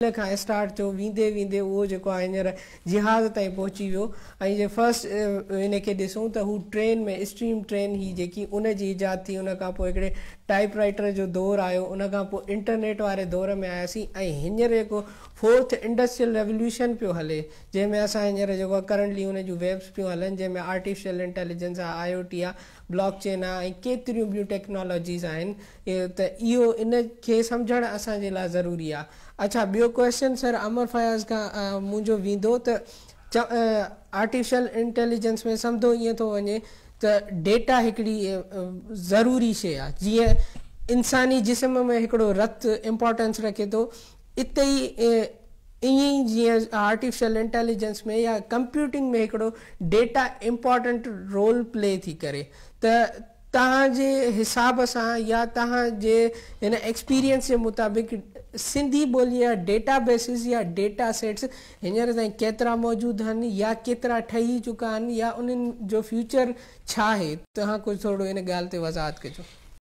खां स्टार्ट थियो वेंदे वेंदे उहो जेको आहे हींअर जिहाज़ ताईं पहुची वियो ऐं जे फस्ट इनखे ॾिसूं त हू ट्रेन में स्ट्रीम ट्रेन ही जेकी उन जी ईजाद थी उन खां पोइ हिकिड़े टाइप राइटर जो दौरु आयो उन खां पोइ इंटरनेट वारे दौर में आयासीं ऐं हींअर जेको फोर्थ इंडस्ट्रियल रेवल्यूशन पियो हले जंहिंमें असां हींअर जेको करंटली उन जूं वेब्स पियूं हलनि जंहिंमें आर्टिफिशियल इंटेलिजेंस आहे IoT आहे ब्लॉकचेन आहे ऐं केतिरियूं ॿियूं टेक्नोलॉजीज़ आहिनि त इहो इन खे सम्झणु असांजे लाइ ज़रूरी आहे। अच्छा ॿियो क्वेश्चन सर अमर फयाज़ खां मुंहिंजो वेंदो त आर्टिफिशियल इंटेलिजेंस में सम्झो ईअं थो वञे त डेटा हिकिड़ी ज़रूरी शइ आहे जीअं इंसानी जिस्म में हिकिड़ो रत इम्पोर्टेंस रखे थो इते ई ईअं ई जीअं आर्टिफिशियल इंटेलिजेंस में या कंप्यूटिंग में हिकिड़ो डेटा इम्पोर्टेंट रोल प्ले थी करे त तव्हांजे हिसाब सां या तव्हांजे हिन एक्सपीरियंस जे मुताबिक़ सिंधी ॿोली जा डेटा बेसिस या डेटा सेट्स हींअर ताईं केतिरा मौजूदु आहिनि या केतिरा ठही चुका आहिनि या उन्हनि जो फ्यूचर छा आहे तव्हां कुझु थोरो हिन ॻाल्हि ते वज़ाहत कजो।